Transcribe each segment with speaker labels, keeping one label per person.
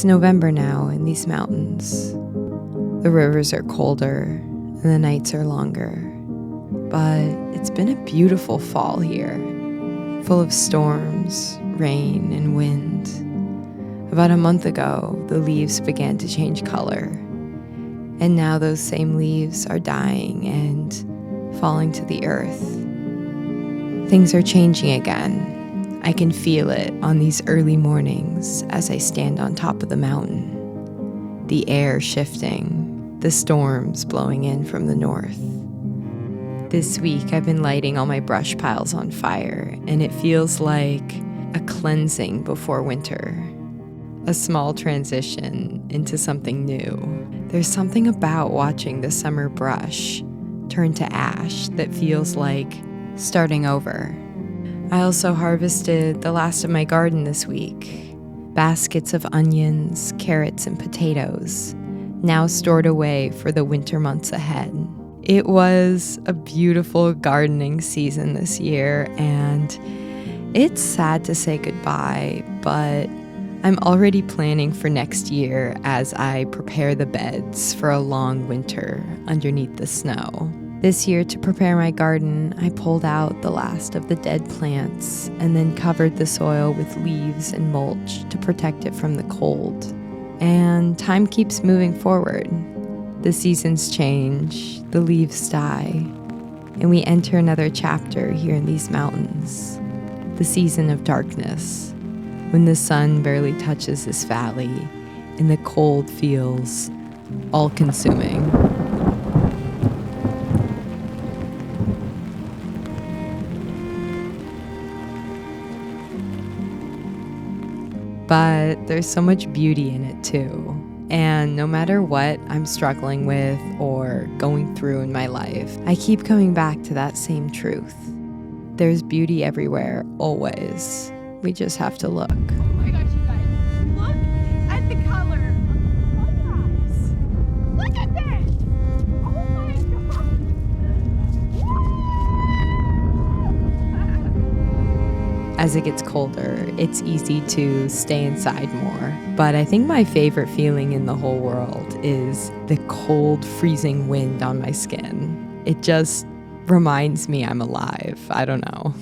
Speaker 1: It's November now in these mountains. The rivers are colder and the nights are longer. But it's been a beautiful fall here, full of storms, rain, and wind. About a month ago, the leaves began to change color. And now those same leaves are dying and falling to the earth. Things are changing again. I can feel it on these early mornings as I stand on top of the mountain. The air shifting, the storms blowing in from the north. This week I've been lighting all my brush piles on fire, and it feels like a cleansing before winter. A small transition into something new. There's something about watching the summer brush turn to ash that feels like starting over. I also harvested the last of my garden this week. Baskets of onions, carrots, and potatoes, now stored away for the winter months ahead. It was a beautiful gardening season this year, and it's sad to say goodbye, but I'm already planning for next year as I prepare the beds for a long winter underneath the snow. This year, to prepare my garden, I pulled out the last of the dead plants and then covered the soil with leaves and mulch to protect it from the cold. And time keeps moving forward. The seasons change, the leaves die, and we enter another chapter here in these mountains, the season of darkness, when the sun barely touches this valley and the cold feels all-consuming. But there's so much beauty in it too. And no matter what I'm struggling with or going through in my life, I keep coming back to that same truth. There's beauty everywhere, always. We just have to look.
Speaker 2: Oh my gosh, you guys. Look at the color of the sunrise. Look at this. Oh my god.
Speaker 1: As it gets colder, it's easy to stay inside more. But I think my favorite feeling in the whole world is the cold, freezing wind on my skin. It just reminds me I'm alive. I don't know.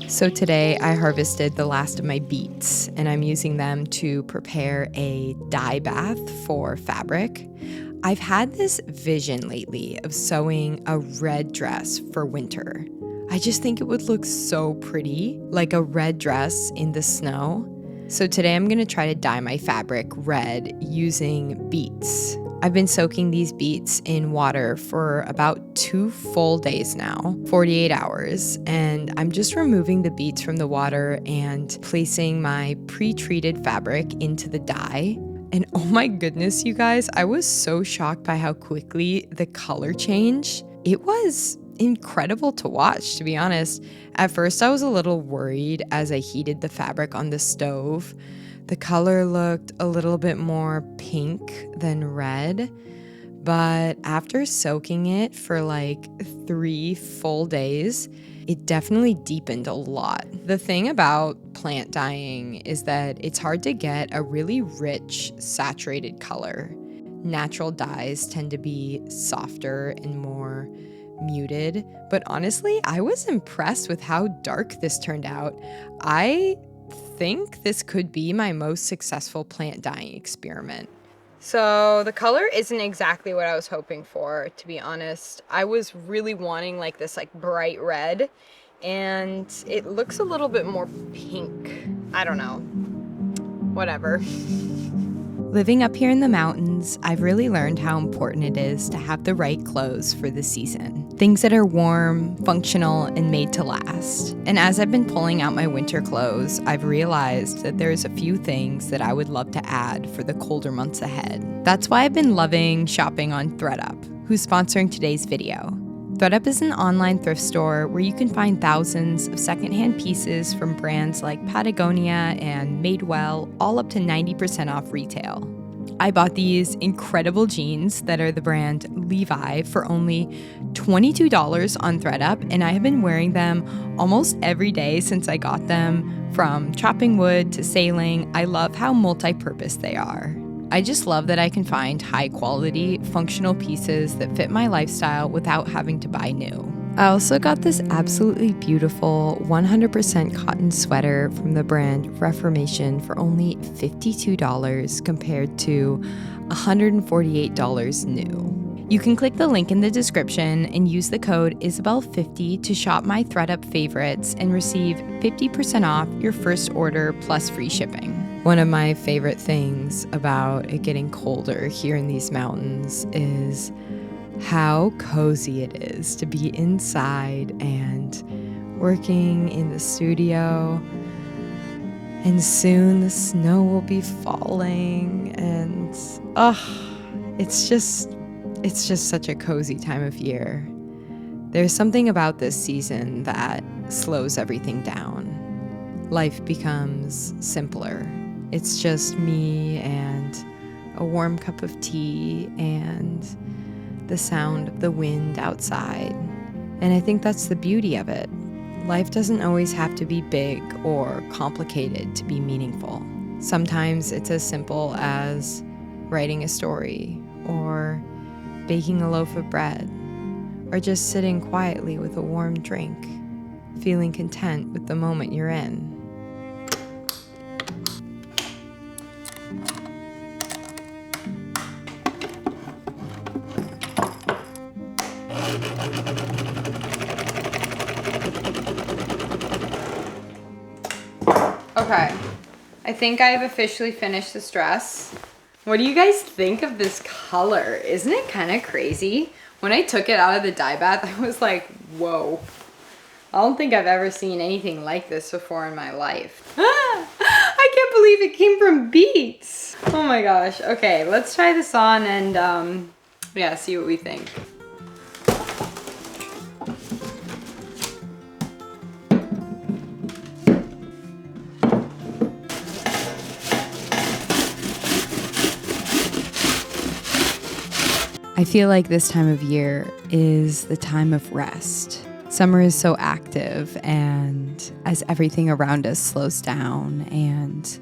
Speaker 1: So today I harvested the last of my beets, and I'm using them to prepare a dye bath for fabric. I've had this vision lately of sewing a red dress for winter. I just think it would look so pretty, like a red dress in the snow. So today I'm gonna try to dye my fabric red using beets. I've been soaking these beets in water for about 2 full days now, 48 hours, and I'm just removing the beets from the water and placing my pre-treated fabric into the dye. And oh my goodness, you guys, I was so shocked by how quickly the color changed. It was incredible to watch, to be honest. At first, I was a little worried as I heated the fabric on the stove. The color looked a little bit more pink than red, but after soaking it for like 3 full days, it definitely deepened a lot. The thing about plant dyeing is that it's hard to get a really rich, saturated color. Natural dyes tend to be softer and more muted, but honestly, I was impressed with how dark this turned out. I think this could be my most successful plant dyeing experiment. So the color isn't exactly what I was hoping for, to be honest. I was really wanting like this like bright red, and it looks a little bit more pink. I don't know. Whatever. Living up here in the mountains, I've really learned how important it is to have the right clothes for the season. Things that are warm, functional, and made to last. And as I've been pulling out my winter clothes, I've realized that there's a few things that I would love to add for the colder months ahead. That's why I've been loving shopping on ThredUp, who's sponsoring today's video. ThredUp is an online thrift store where you can find thousands of secondhand pieces from brands like Patagonia and Madewell, all up to 90% off retail. I bought these incredible jeans that are the brand Levi for only $22 on ThredUp, and I have been wearing them almost every day since I got them, from chopping wood to sailing. I love how multi-purpose they are. I just love that I can find high-quality, functional pieces that fit my lifestyle without having to buy new. I also got this absolutely beautiful 100% cotton sweater from the brand Reformation for only $52 compared to $148 new. You can click the link in the description and use the code Isabel50 to shop my ThredUp favorites and receive 50% off your first order plus free shipping. One of my favorite things about it getting colder here in these mountains is how cozy it is to be inside and working in the studio. And soon the snow will be falling, and it's just such a cozy time of year. There's something about this season that slows everything down. Life becomes simpler. It's just me and a warm cup of tea and the sound of the wind outside. And I think that's the beauty of it. Life doesn't always have to be big or complicated to be meaningful. Sometimes it's as simple as writing a story, or baking a loaf of bread, or just sitting quietly with a warm drink, feeling content with the moment you're in. Okay, I think I've officially finished this dress. What do you guys think of this color? Isn't it kind of crazy? When I took it out of the dye bath, I was like, whoa. I don't think I've ever seen anything like this before in my life. I can't believe it came from Beets. Oh my gosh. Okay, let's try this on and yeah, see what we think. I feel like this time of year is the time of rest. Summer is so active, and as everything around us slows down and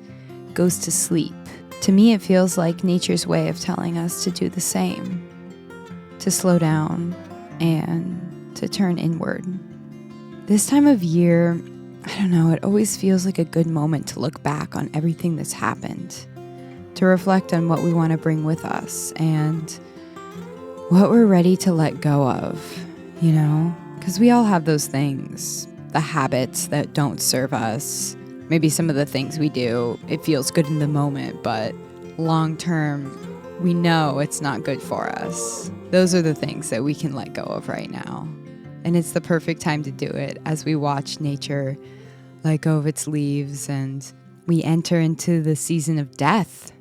Speaker 1: goes to sleep, to me it feels like nature's way of telling us to do the same, to slow down and to turn inward. This time of year, I don't know, it always feels like a good moment to look back on everything that's happened, to reflect on what we want to bring with us and what we're ready to let go of, you know? Because we all have those things, the habits that don't serve us. Maybe some of the things we do, it feels good in the moment, but long term, we know it's not good for us. Those are the things that we can let go of right now. And it's the perfect time to do it as we watch nature let go of its leaves and we enter into the season of death.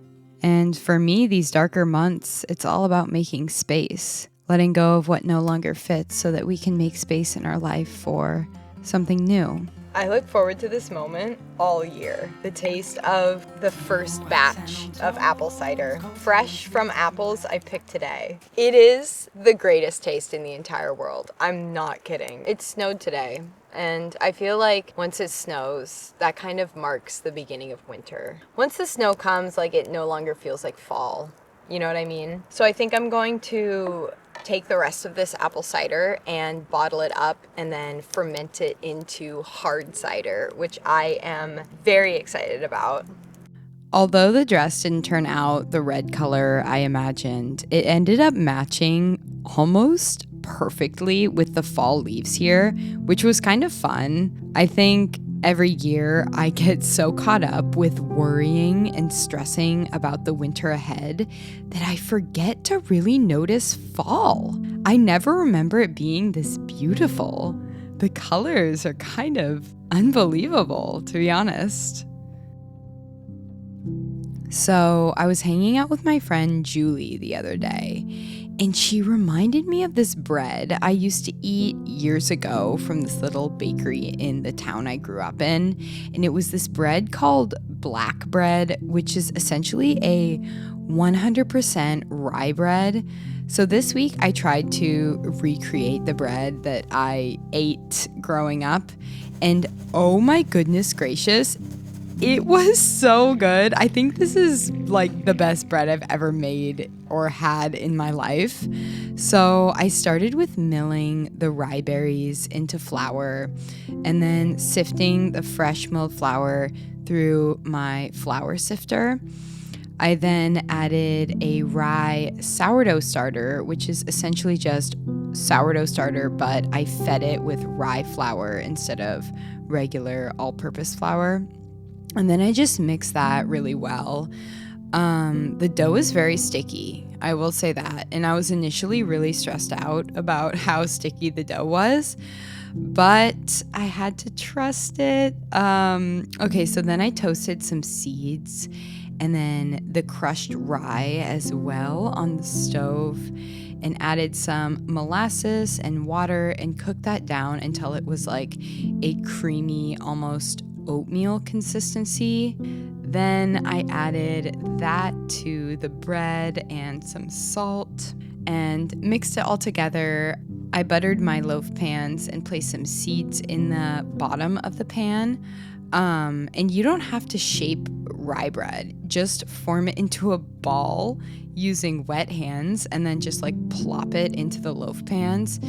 Speaker 1: And for me, these darker months, it's all about making space, letting go of what no longer fits so that we can make space in our life for something new. I look forward to this moment all year. The taste of the first batch of apple cider, fresh from apples I picked today. It is the greatest taste in the entire world. I'm not kidding. It snowed today. And I feel like once it snows, that kind of marks the beginning of winter. Once the snow comes, like, it no longer feels like fall. You know what I mean? So I think I'm going to take the rest of this apple cider and bottle it up and then ferment it into hard cider, which I am very excited about. Although the dress didn't turn out the red color I imagined, it ended up matching almost perfectly with the fall leaves here, which was kind of fun. I think every year I get so caught up with worrying and stressing about the winter ahead that I forget to really notice fall. I never remember it being this beautiful. The colors are kind of unbelievable, to be honest. So I was hanging out with my friend Julie the other day, and she reminded me of this bread I used to eat years ago from this little bakery in the town I grew up in. And it was this bread called black bread, which is essentially a 100% rye bread. So this week I tried to recreate the bread that I ate growing up, and oh my goodness gracious, it was so good. I think this is like the best bread I've ever made or had in my life. So I started with milling the rye berries into flour and then sifting the fresh milled flour through my flour sifter. I then added a rye sourdough starter, which is essentially just sourdough starter, but I fed it with rye flour instead of regular all-purpose flour. And then I just mix that really well. The dough is very sticky, I will say that. And I was initially really stressed out about how sticky the dough was, but I had to trust it. Okay, so then I toasted some seeds and then the crushed rye as well on the stove and added some molasses and water and cooked that down until it was like a creamy, almost oatmeal consistency. Then I added that to the bread and some salt and mixed it all together. I buttered my loaf pans and placed some seeds in the bottom of the pan. And you don't have to shape rye bread. Just form it into a ball using wet hands and then just like plop it into the loaf pans.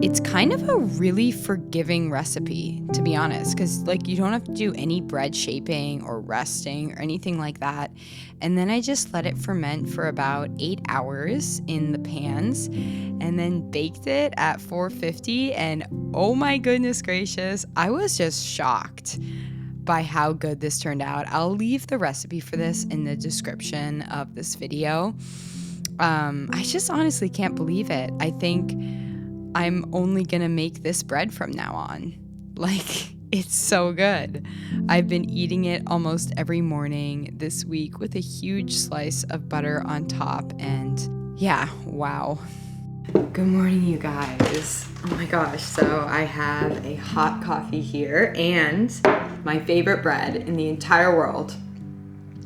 Speaker 1: It's kind of a really forgiving recipe, to be honest, because like you don't have to do any bread shaping or resting or anything like that. And then I just let it ferment for about 8 hours in the pans and then baked it at 450. And oh my goodness gracious, I was just shocked by how good this turned out. I'll leave the recipe for this in the description of this video. I just honestly can't believe it. I think I'm only gonna make this bread from now on. Like, it's so good. I've been eating it almost every morning this week with a huge slice of butter on top, and yeah, wow. Good morning, you guys. Oh my gosh, so I have a hot coffee here and my favorite bread in the entire world,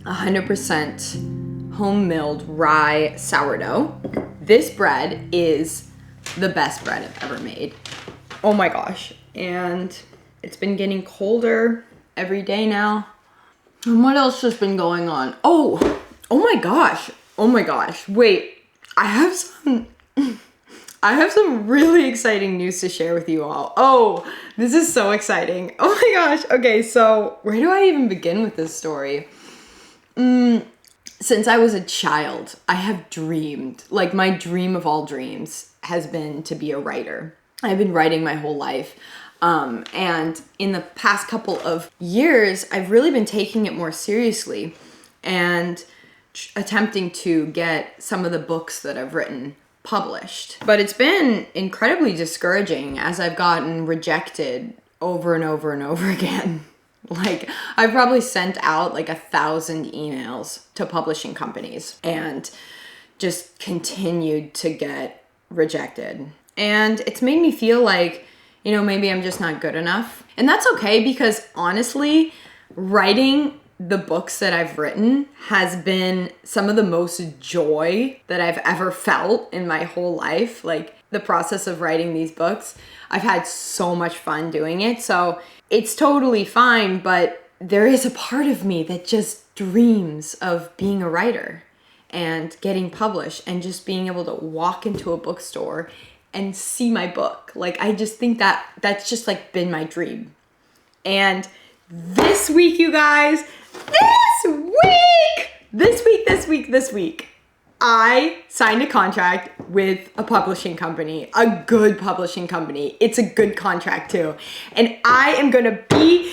Speaker 1: 100% home-milled rye sourdough. This bread is the best bread I've ever made. Oh my gosh, and it's been getting colder every day now. And what else has been going on? Oh my gosh, wait, I have some really exciting news to share with you all. Oh, this is so exciting. Oh my gosh. Okay, so where do I even begin with this story? Since I was a child, I have dreamed, like my dream of all dreams has been to be a writer. I've been writing my whole life. And in the past couple of years, I've really been taking it more seriously and attempting to get some of the books that I've written published. But it's been incredibly discouraging as I've gotten rejected over and over and over again. Like, I've probably sent out like 1,000 emails to publishing companies and just continued to get rejected. And it's made me feel like, you know, maybe I'm just not good enough. And that's okay, because honestly, writing the books that I've written has been some of the most joy that I've ever felt in my whole life. Like, the process of writing these books, I've had so much fun doing it. So it's totally fine, but there is a part of me that just dreams of being a writer and getting published and just being able to walk into a bookstore and see my book. Like, I just think that that's just like been my dream. And this week, you guys, this week,
Speaker 2: this week, I signed a contract with a publishing company, a good publishing company. It's a good contract too. And I am going to be,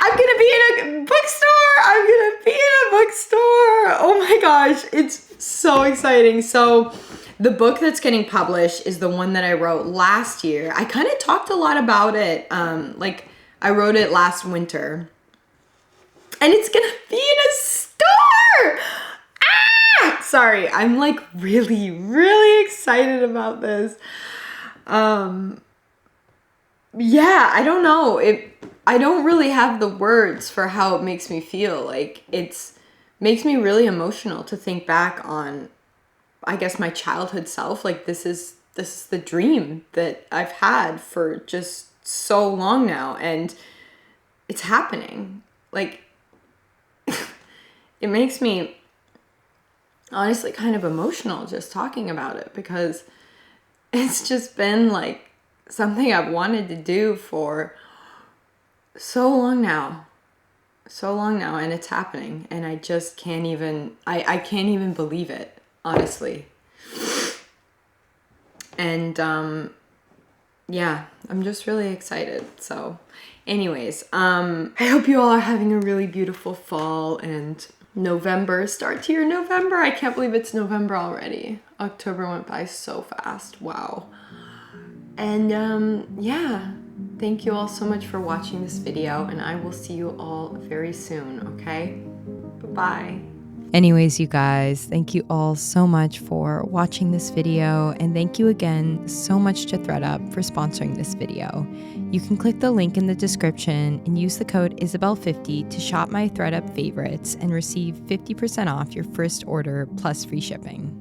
Speaker 2: I'm going to be in a bookstore. I'm going to be in a bookstore. Oh my gosh, it's so exciting. So the book that's getting published is the one that I wrote last year. I kind of talked a lot about it. Like I wrote it last winter. And it's gonna be in a store! Sorry, I'm like really, really excited about this. Yeah, I don't know. I don't really have the words for how it makes me feel. Like makes me really emotional to think back on, I guess, my childhood self. Like this is the dream that I've had for just so long now, and it's happening. Like it makes me honestly kind of emotional just talking about it, because it's just been like something I've wanted to do for so long now, and it's happening, and I just can't even, I can't even believe it, honestly. And yeah, I'm just really excited. So anyways, I hope you all are having a really beautiful fall, and November starts here. November, I can't believe it's November already. October went by so fast. Wow. And yeah, thank you all so much for watching this video, and I will see you all very soon, okay? Bye-bye.
Speaker 1: Anyways, you guys, thank you all so much for watching this video, and thank you again so much to ThredUp for sponsoring this video. You can click the link in the description and use the code Isabel50 to shop my ThredUp favorites and receive 50% off your first order plus free shipping.